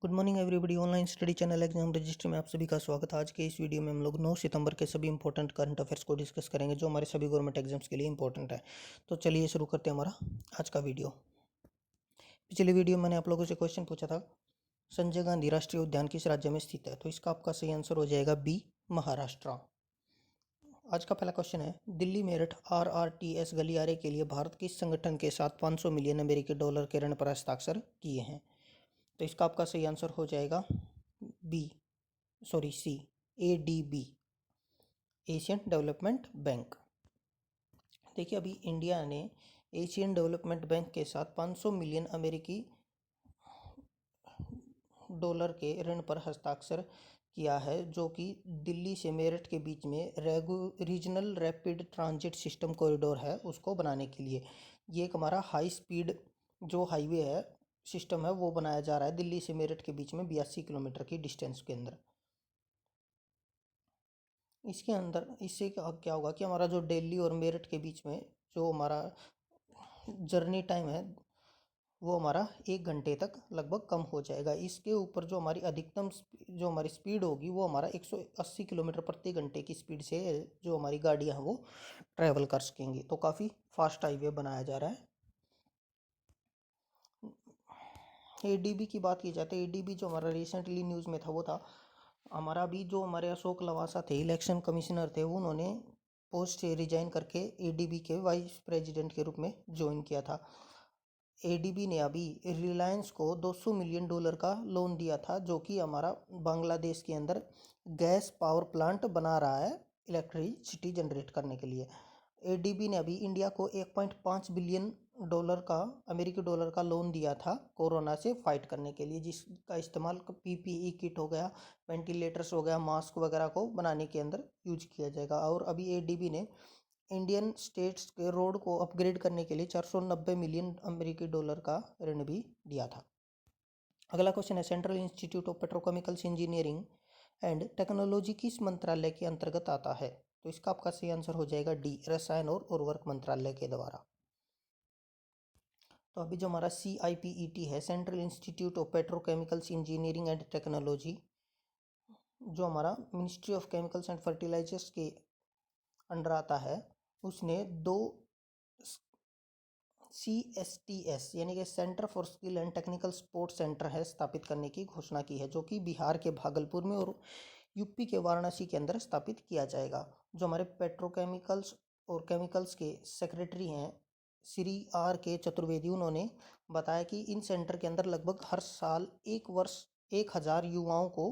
Good morning everybody. Online study channel exam register में आप सभी का स्वागत है। आज के इस वीडियो में हम लोग 9 सितंबर के सभी इंपॉर्टेंट करंट अफेयर्स को डिस्कस करेंगे जो हमारे सभी गवर्नमेंट एग्जाम्स के लिए इंपॉर्टेंट है। तो चलिए शुरू करते हैं हमारा आज का वीडियो। पिछले वीडियो में मैंने आप लोगों से क्वेश्चन पूछा था, संजय गांधी राष्ट्रीय उद्यान किस राज्य में स्थित है? तो इसका आपका सही आंसर हो जाएगा बी, महाराष्ट्र। आज का पहला क्वेश्चन है, दिल्ली मेरठ RRTS गलियारे के लिए भारत किस संगठन के साथ 500 मिलियन अमेरिकी डॉलर के ऋण पर हस्ताक्षर किए हैं? तो इसका आपका सही आंसर हो जाएगा सी, ADB, एशियन डेवलपमेंट बैंक। देखिए, अभी इंडिया ने एशियन डेवलपमेंट बैंक के साथ 500 मिलियन अमेरिकी डॉलर के ऋण पर हस्ताक्षर किया है, जो कि दिल्ली से मेरठ के बीच में regional rapid transit system corridor है उसको बनाने के लिए। ये एक हमारा हाई स्पीड जो हाईवे है सिस्टम है वो बनाया जा रहा है दिल्ली से मेरठ के बीच में 82 किलोमीटर की डिस्टेंस के अंदर। इसके अंदर इससे क्या होगा कि हमारा जो दिल्ली और मेरठ के बीच में जो हमारा जर्नी टाइम है वो हमारा 1 घंटे तक लगभग कम हो जाएगा। इसके ऊपर जो हमारी अधिकतम जो हमारी स्पीड होगी वो हमारा 180 किलोमीटर प्रति घंटे की स्पीड से जो हमारी गाड़ियाँ हैं वो ट्रैवल कर सकेंगी। तो काफ़ी फास्ट हाईवे बनाया जा रहा है। ADB की बात की जाए तो ADB जो हमारा रिसेंटली न्यूज़ में था वो था हमारा भी जो हमारे अशोक लवासा थे, इलेक्शन कमिश्नर थे, उन्होंने पोस्ट से रिजाइन करके ADB के वाइस प्रेसिडेंट के रूप में ज्वाइन किया था। ADB ने अभी रिलायंस को 200 मिलियन डॉलर का लोन दिया था, जो कि हमारा बांग्लादेश के अंदर गैस पावर प्लांट बना रहा है इलेक्ट्रिसिटी जनरेट करने के लिए। ADB ने अभी इंडिया को 1.5 बिलियन डॉलर का अमेरिकी डॉलर का लोन दिया था कोरोना से फाइट करने के लिए, जिसका इस्तेमाल PPE किट हो गया, वेंटिलेटर्स हो गया, मास्क वगैरह को बनाने के अंदर यूज किया जाएगा। और अभी ADB ने इंडियन स्टेट्स के रोड को अपग्रेड करने के लिए 490 मिलियन अमेरिकी डॉलर का ऋण भी दिया था। अगला क्वेश्चन है, central institute of petrochemicals engineering and technology किस मंत्रालय के अंतर्गत आता है? तो इसका आपका सही आंसर हो जाएगा डी, रसायन और उर्वरक मंत्रालय के द्वारा। तो अभी जो हमारा CIPET है, central institute of petrochemicals engineering and technology, जो हमारा ministry of chemicals and fertilizers के अंडर आता है, उसने 2 CSTS यानी कि centre for skill and technical sports centre है स्थापित करने की घोषणा की है, जो कि बिहार के भागलपुर में और यूपी के वाराणसी के अंदर स्थापित किया जाएगा। जो हमारे पेट्रोकेमिकल्स और केमिकल्स के सेक्रेटरी हैं श्री RK चतुर्वेदी, उन्होंने बताया कि इन सेंटर के अंदर लगभग हर साल 1,000 युवाओं को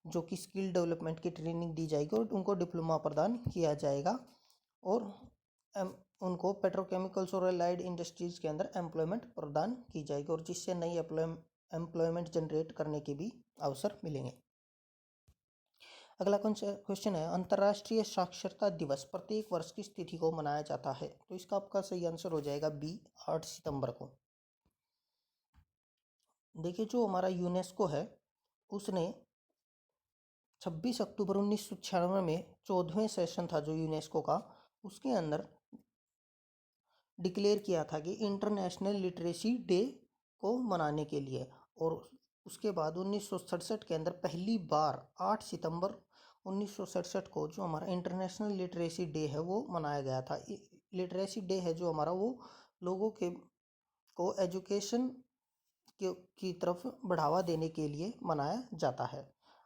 जो कि स्किल डेवलपमेंट की ट्रेनिंग दी जाएगी और उनको डिप्लोमा प्रदान किया जाएगा और उनको पेट्रोकेमिकल्स और एलाइड इंडस्ट्रीज के अंदर एम्प्लॉयमेंट प्रदान की जाएगी और जिससे नई एम्प्लॉयमेंट जनरेट करने के भी अवसर मिलेंगे। अगला क्वेश्चन है, अंतर्राष्ट्रीय साक्षरता दिवस प्रत्येक वर्ष किस तिथि को मनाया जाता है? तो इसका आपका सही आंसर हो जाएगा बी, 8 सितंबर को। देखिए, जो हमारा यूनेस्को है उसने 26 अक्टूबर 1996 में 14वें सेशन था जो यूनेस्को का, उसके अंदर डिक्लेयर किया था कि इंटरनेशनल लिटरेसी डे को मनाने के लिए। और उसके बाद 1967 के अंदर पहली बार 8 सितंबर 1967 को जो हमारा इंटरनेशनल लिटरेसी डे है वो मनाया गया था। लिटरेसी डे है जो हमारा वो लोगों के को एजुकेशन की तरफ बढ़ावा देने के लिए मनाया जाता है।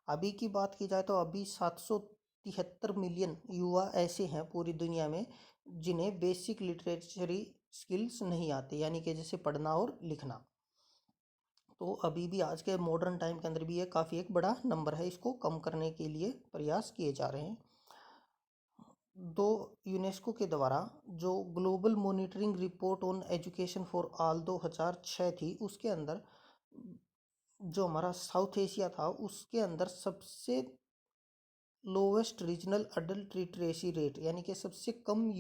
अभी की बात की जाए तो अभी 773 मिलियन युवा ऐसे हैं पूरी दुनिया में जिन्हें बेसिक लिटरेचरी स्किल्स नहीं आते, यानी कि जैसे पढ़ना और लिखना। तो अभी भी आज के मॉडर्न टाइम के अंदर भी ये काफ़ी एक बड़ा नंबर है, इसको कम करने के लिए प्रयास किए जा रहे हैं। दो यूनेस्को के द्वारा जो global monitoring report on education for all 2006 थी, उसके अंदर जो हमारा साउथ एशिया था उसके अंदर सबसे lowest regional adult literacy rate यानी कि सबसे कम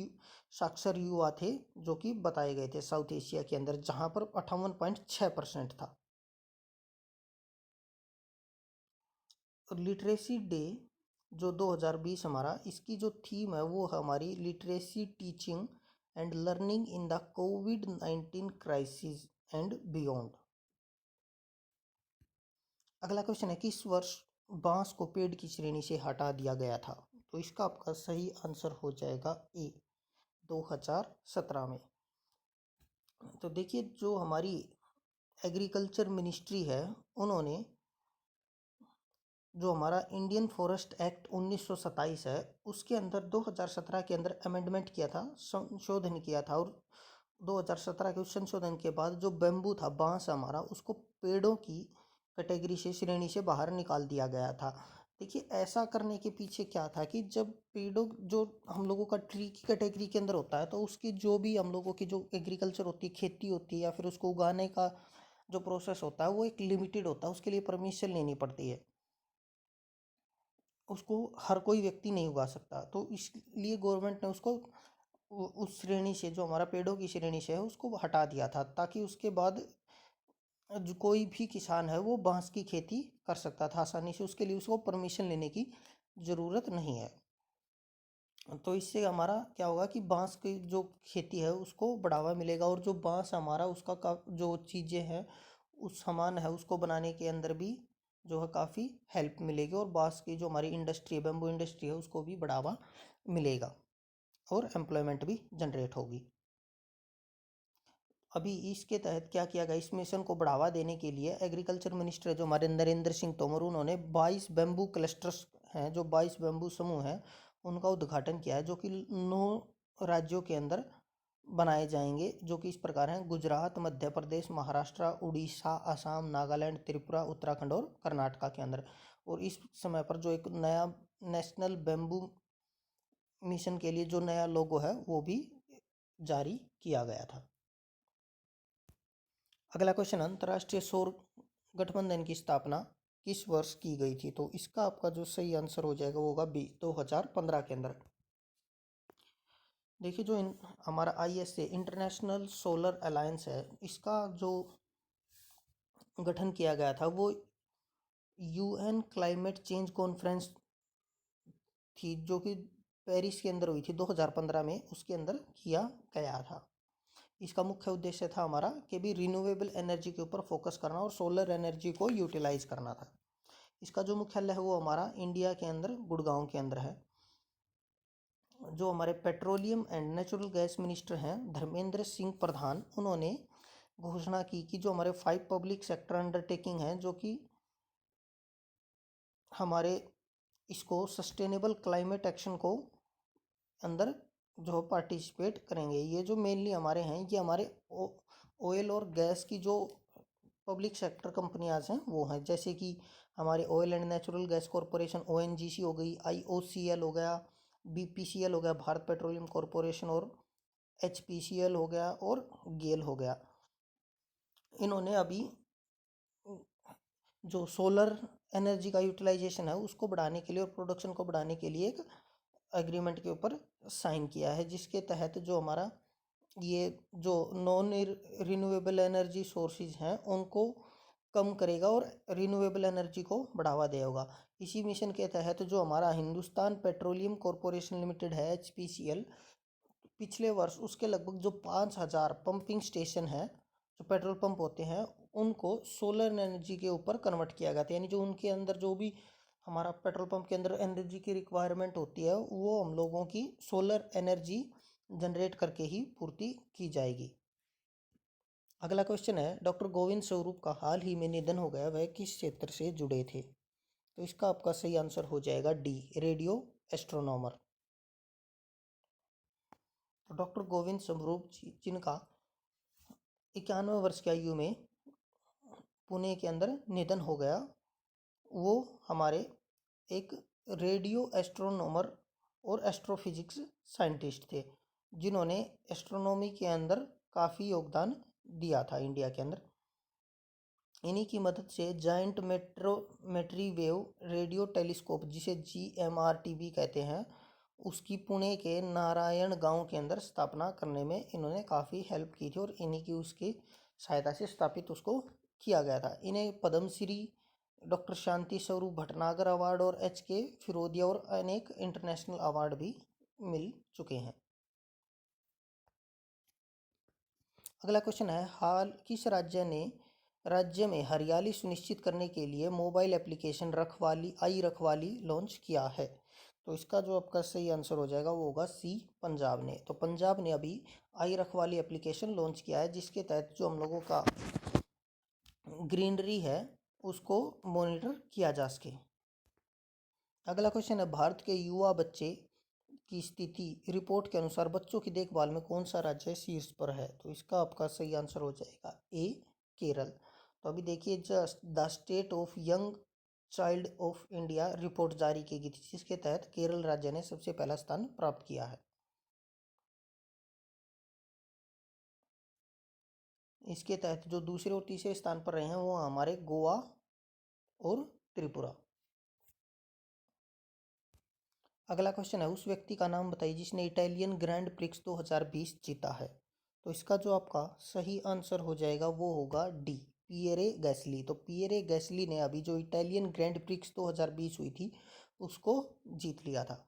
साक्षर युवा थे जो कि बताए गए थे साउथ एशिया के अंदर, जहां पर 58.6% था। और लिटरेसी डे जो 2020 हमारा, इसकी जो थीम है वो है हमारी literacy teaching and learning in the covid crisis and beyond. अगला क्वेश्चन है, किस वर्ष बांस को पेड़ की श्रेणी से हटा दिया गया था? तो इसका आपका सही आंसर हो जाएगा ए, 2017 में। तो देखिए, जो हमारी एग्रीकल्चर मिनिस्ट्री है, उन्होंने जो हमारा इंडियन फॉरेस्ट एक्ट 1927 है, उसके अंदर 2017 के अंदर अमेंडमेंट किया था, संशोधन किया था। और 2017 के उस संशोधन के बाद जो बेम्बू था, बांस हमारा, उसको पेड़ों की कैटेगरी से, श्रेणी से बाहर निकाल दिया गया था। देखिए, ऐसा करने के पीछे क्या था कि जब पेड़ों, जो हम लोगों का ट्री की कैटेगरी के अंदर होता है, तो उसकी जो भी हम लोगों की जो एग्रीकल्चर होती है, खेती होती है, या फिर उसको उगाने का जो प्रोसेस होता है, वो एक लिमिटेड होता है, उसके लिए परमिशन लेनी पड़ती है, उसको हर कोई व्यक्ति नहीं उगा सकता। तो इसलिए गवर्नमेंट ने उसको उस श्रेणी से, जो हमारा पेड़ों की श्रेणी से है, उसको हटा दिया था, ताकि उसके बाद जो कोई भी किसान है वो बांस की खेती कर सकता था आसानी से, उसके लिए उसको परमिशन लेने की ज़रूरत नहीं है। तो इससे हमारा क्या होगा कि बांस की जो खेती है उसको बढ़ावा मिलेगा, और जो बांस हमारा, उसका जो चीज़ें हैं, उस सामान है, उसको बनाने के अंदर भी जो है काफ़ी हेल्प मिलेगी, और बांस की जो हमारी इंडस्ट्री है, बेम्बू इंडस्ट्री है, उसको भी बढ़ावा मिलेगा, और एम्प्लॉयमेंट भी जनरेट होगी। अभी इसके तहत क्या किया गया, इस मिशन को बढ़ावा देने के लिए एग्रीकल्चर मिनिस्टर जो हमारे नरेंद्र सिंह तोमर, उन्होंने 22 बेम्बू क्लस्टर्स हैं, जो 22 बेम्बू समूह हैं, उनका उद्घाटन किया है, जो कि 9 राज्यों के अंदर बनाए जाएंगे, जो कि इस प्रकार हैं: गुजरात, मध्य प्रदेश, महाराष्ट्र, उड़ीसा, असम, नागालैंड, त्रिपुरा, उत्तराखंड और कर्नाटका के अंदर। और इस समय पर जो एक नया नेशनल बेम्बू मिशन के लिए जो नया लोगो है, वो भी जारी किया गया था। अगला क्वेश्चन, अंतर्राष्ट्रीय सौर गठबंधन की स्थापना किस वर्ष की गई थी? तो इसका आपका जो सही आंसर हो जाएगा वो होगा बी, 2015 के अंदर। देखिए, जो हमारा ISA, इंटरनेशनल सोलर अलायंस है, इसका जो गठन किया गया था, वो UN क्लाइमेट चेंज कॉन्फ्रेंस थी, जो कि पेरिस के अंदर हुई थी 2015 में, उसके अंदर किया गया था। इसका मुख्य उद्देश्य था हमारा कि भी रिन्यूएबल एनर्जी के ऊपर फोकस करना और सोलर एनर्जी को यूटिलाइज करना था। इसका जो मुख्यालय है वो हमारा इंडिया के अंदर गुड़गांव के अंदर है। जो हमारे petroleum and natural gas minister हैं धर्मेंद्र सिंह प्रधान, उन्होंने घोषणा की कि जो हमारे 5 पब्लिक सेक्टर अंडरटेकिंग हैं, जो कि हमारे इसको सस्टेनेबल क्लाइमेट एक्शन को अंदर जो पार्टिसिपेट करेंगे, ये जो मेनली हमारे हैं, ये हमारे ऑयल और गैस की जो पब्लिक सेक्टर कंपनियां हैं वो हैं, जैसे कि हमारे oil and natural gas corporation, ONGC हो गई, IOCL हो गया, BPCL हो गया, भारत पेट्रोलियम कॉरपोरेशन, और HPCL हो गया, और गेल हो गया। इन्होंने अभी जो सोलर एनर्जी का यूटिलाइजेशन है उसको बढ़ाने के लिए और प्रोडक्शन को बढ़ाने के लिए एक एग्रीमेंट के ऊपर साइन किया है, जिसके तहत जो हमारा ये जो नॉन रिन्यूएबल एनर्जी सोर्सेज हैं उनको कम करेगा और रिन्यूएबल एनर्जी को बढ़ावा देगा। इसी मिशन के तहत जो हमारा हिंदुस्तान पेट्रोलियम कॉरपोरेशन लिमिटेड है, HPCL, पिछले वर्ष उसके लगभग जो 5,000 पंपिंग स्टेशन हैं, जो पेट्रोल पंप होते हैं, उनको सोलर एनर्जी के ऊपर कन्वर्ट किया गया था। यानी जो उनके अंदर जो भी हमारा पेट्रोल पंप के अंदर एनर्जी की रिक्वायरमेंट होती है, वो हम लोगों की सोलर एनर्जी जनरेट करके ही पूर्ति की जाएगी। अगला क्वेश्चन है, डॉक्टर गोविंद स्वरूप का हाल ही में निधन हो गया, वह किस क्षेत्र से जुड़े थे? तो इसका आपका सही आंसर हो जाएगा डी, रेडियो एस्ट्रोनॉमर। तो डॉक्टर गोविंद स्वरूप जी, जिनका 91 वर्ष की आयु में पुणे के अंदर निधन हो गया, वो हमारे एक रेडियो एस्ट्रोनॉमर और एस्ट्रोफिजिक्स साइंटिस्ट थे, जिन्होंने एस्ट्रोनॉमी के अंदर काफ़ी योगदान दिया था इंडिया के अंदर। इन्हीं की मदद से जाइंट मेट्रीवेव रेडियो टेलीस्कोप, जिसे GMRTV कहते हैं, उसकी पुणे के नारायण गांव के अंदर स्थापना करने में इन्होंने काफ़ी हेल्प की थी, और इन्हीं की उसकी सहायता से स्थापित उसको किया गया था। इन्हें पद्मश्री, डॉक्टर शांति स्वरूप भटनागर अवार्ड और HK फिरोदिया और अनेक इंटरनेशनल अवार्ड भी मिल चुके हैं। अगला क्वेश्चन है, हाल किस राज्य ने राज्य में हरियाली सुनिश्चित करने के लिए मोबाइल एप्लीकेशन रखवाली लॉन्च किया है? तो इसका जो आपका सही आंसर हो जाएगा वो होगा सी, पंजाब ने। तो पंजाब ने अभी आई रखवाली एप्लीकेशन लॉन्च किया है, जिसके तहत जो हम लोगों का ग्रीनरी है उसको मॉनिटर किया जा सके। अगला क्वेश्चन है, भारत के युवा बच्चे की स्थिति रिपोर्ट के अनुसार बच्चों की देखभाल में कौन सा राज्य शीर्ष पर है? तो इसका आपका सही आंसर हो जाएगा ए, केरल। तो अभी देखिए, just the state of young child of India report जारी की गई थी, जिसके तहत केरल राज्य ने सबसे पहला स्थान प्राप्त किया है। इसके तहत जो दूसरे और तीसरे स्थान पर रहे हैं वो हमारे गोवा और त्रिपुरा। अगला क्वेश्चन है, उस व्यक्ति का नाम बताइए जिसने इटालियन ग्रैंड प्रिक्स 2020 जीता है? तो इसका जो आपका सही आंसर हो जाएगा वो होगा डी, पियरे गैसली। तो पियरे गैसली ने अभी जो इटालियन ग्रैंड प्रिक्स 2020 हुई थी उसको जीत लिया था।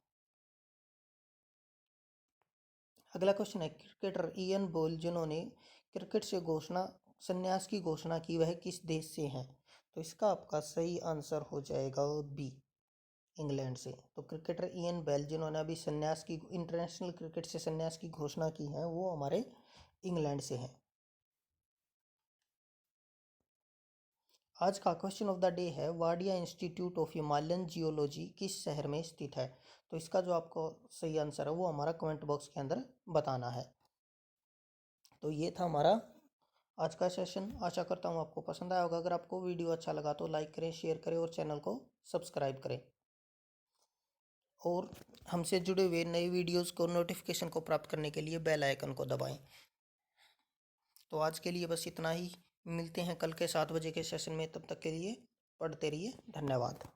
अगला क्वेश्चन है, क्रिकेटर इयन बोल जिन्होंने क्रिकेट से संन्यास की घोषणा की, वह किस देश से हैं? तो इसका आपका सही आंसर हो जाएगा बी, इंग्लैंड से। तो क्रिकेटर इयन बेल जिन्होंने अभी इंटरनेशनल क्रिकेट से संन्यास की घोषणा की है वो हमारे इंग्लैंड से हैं। आज का क्वेश्चन ऑफ द डे है, Wadia institute of Himalayan geology किस शहर में स्थित है? तो इसका जो आपको सही आंसर है वो हमारा कमेंट बॉक्स के अंदर बताना है। तो ये था हमारा आज का सेशन। आशा करता हूँ आपको पसंद आया होगा। अगर आपको वीडियो अच्छा लगा तो लाइक करें, शेयर करें और चैनल को सब्सक्राइब करें। और हमसे जुड़े हुए नए वीडियोस को नोटिफिकेशन को प्राप्त करने के लिए बेल आइकन को दबाएं। तो आज के लिए बस इतना ही। मिलते हैं कल के 7 बजे के सेशन में। तब तक के लिए पढ़ते रहिए। धन्यवाद।